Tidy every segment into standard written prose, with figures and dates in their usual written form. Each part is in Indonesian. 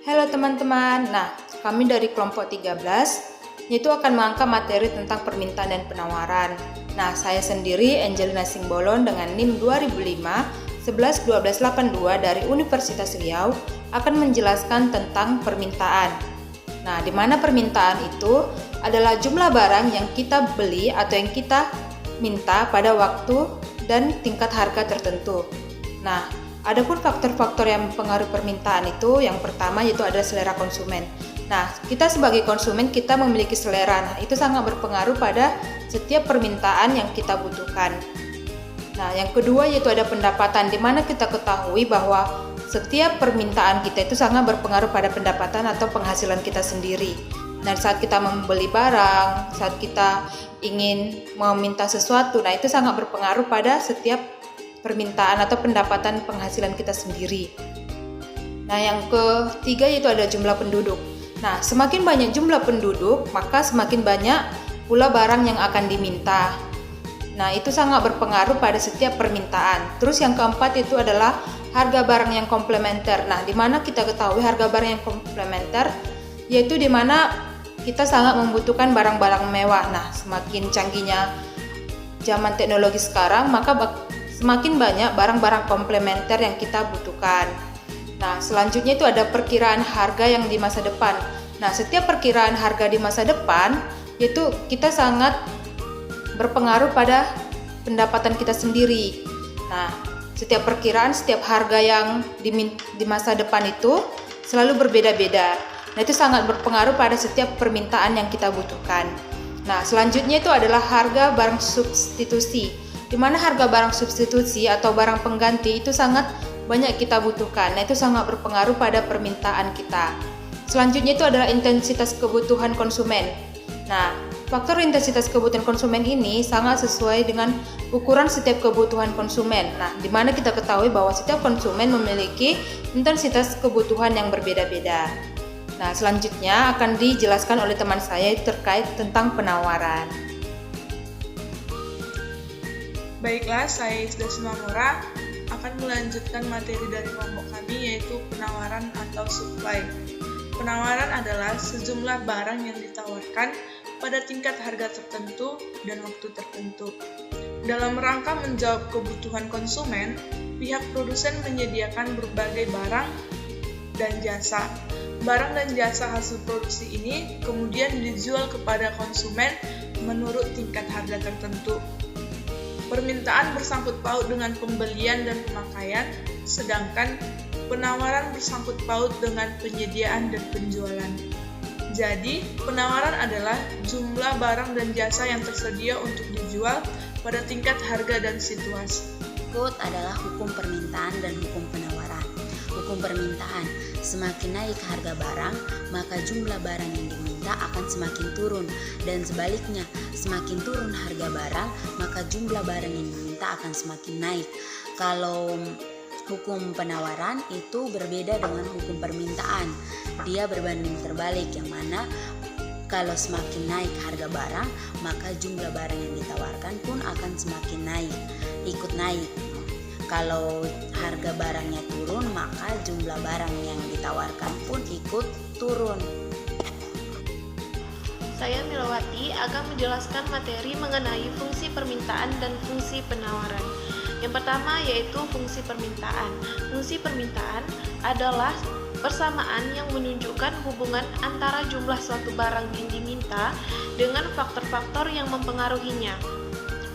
Halo teman-teman, kami dari kelompok 13 yaitu akan mengangkat materi tentang permintaan dan penawaran. Saya sendiri Angelina Singbolon dengan NIM 2005 111282 dari Universitas Riau akan menjelaskan tentang permintaan. Di mana permintaan itu adalah jumlah barang yang kita beli atau yang kita minta pada waktu dan tingkat harga tertentu. Adapun faktor-faktor yang mempengaruhi permintaan itu, yang pertama yaitu adalah selera konsumen. Kita sebagai konsumen kita memiliki selera. Itu sangat berpengaruh pada setiap permintaan yang kita butuhkan. Yang kedua yaitu ada pendapatan, di mana kita ketahui bahwa setiap permintaan kita itu sangat berpengaruh pada pendapatan atau penghasilan kita sendiri. Saat kita membeli barang, saat kita ingin meminta sesuatu, itu sangat berpengaruh pada setiap permintaan atau pendapatan penghasilan kita sendiri. Yang ketiga yaitu ada jumlah penduduk. Semakin banyak jumlah penduduk, maka semakin banyak pula barang yang akan diminta. Itu sangat berpengaruh pada setiap permintaan. Terus yang keempat itu adalah harga barang yang komplementer. Di mana kita ketahui harga barang yang komplementer yaitu di mana kita sangat membutuhkan barang-barang mewah. Semakin canggihnya zaman teknologi sekarang, maka semakin banyak barang-barang komplementer yang kita butuhkan. Selanjutnya itu ada perkiraan harga yang di masa depan. Setiap perkiraan harga di masa depan itu kita sangat berpengaruh pada pendapatan kita sendiri. Setiap perkiraan, setiap harga yang di masa depan itu selalu berbeda-beda. Itu sangat berpengaruh pada setiap permintaan yang kita butuhkan. Selanjutnya itu adalah harga barang substitusi, di mana harga barang substitusi atau barang pengganti itu sangat banyak kita butuhkan. Itu sangat berpengaruh pada permintaan kita. Selanjutnya itu adalah intensitas kebutuhan konsumen. Faktor intensitas kebutuhan konsumen ini sangat sesuai dengan ukuran setiap kebutuhan konsumen. Di mana kita ketahui bahwa setiap konsumen memiliki intensitas kebutuhan yang berbeda-beda. Selanjutnya akan dijelaskan oleh teman saya terkait tentang penawaran. Baiklah, saya Isda Sumamura akan melanjutkan materi dari kelompok kami yaitu penawaran atau supply. Penawaran adalah sejumlah barang yang ditawarkan pada tingkat harga tertentu dan waktu tertentu. Dalam rangka menjawab kebutuhan konsumen, pihak produsen menyediakan berbagai barang dan jasa. Barang dan jasa hasil produksi ini kemudian dijual kepada konsumen menurut tingkat harga tertentu. Permintaan bersangkut paut dengan pembelian dan pemakaian, sedangkan penawaran bersangkut paut dengan penyediaan dan penjualan. Jadi, penawaran adalah jumlah barang dan jasa yang tersedia untuk dijual pada tingkat harga dan situasi. Berikut adalah hukum permintaan dan hukum penawaran. Hukum permintaan, semakin naik harga barang, maka jumlah barang yang diminta akan semakin turun, dan sebaliknya, semakin turun harga barang, maka jumlah barang yang diminta akan semakin naik. Kalau hukum penawaran itu berbeda dengan hukum permintaan. Dia berbanding terbalik, yang mana kalau semakin naik harga barang, maka jumlah barang yang ditawarkan pun akan semakin naik, ikut naik. Kalau harga barangnya turun, maka jumlah barang yang ditawarkan pun ikut turun. Saya Milawati akan menjelaskan materi mengenai fungsi permintaan dan fungsi penawaran. Yang pertama yaitu fungsi permintaan. Fungsi permintaan adalah persamaan yang menunjukkan hubungan antara jumlah suatu barang yang diminta dengan faktor-faktor yang mempengaruhinya.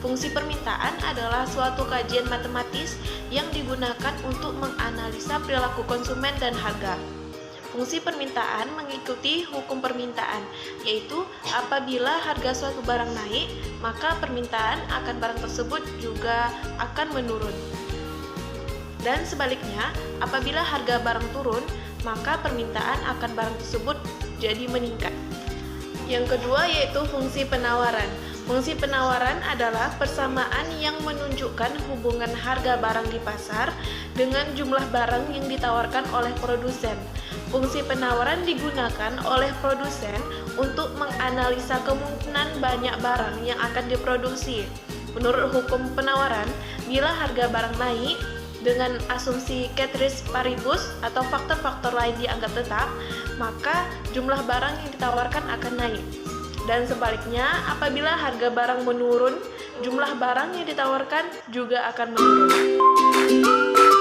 Fungsi permintaan adalah suatu kajian matematis yang digunakan untuk menganalisa perilaku konsumen dan harga. Fungsi permintaan mengikuti hukum permintaan, yaitu apabila harga suatu barang naik, maka permintaan akan barang tersebut juga akan menurun. Dan sebaliknya, apabila harga barang turun, maka permintaan akan barang tersebut jadi meningkat. Yang kedua yaitu fungsi penawaran. Fungsi penawaran adalah persamaan yang menunjukkan hubungan harga barang di pasar dengan jumlah barang yang ditawarkan oleh produsen. Fungsi penawaran digunakan oleh produsen untuk menganalisa kemungkinan banyak barang yang akan diproduksi. Menurut hukum penawaran, bila harga barang naik, dengan asumsi ceteris paribus atau faktor-faktor lain dianggap tetap, maka jumlah barang yang ditawarkan akan naik. Dan sebaliknya, apabila harga barang menurun, jumlah barang yang ditawarkan juga akan menurun.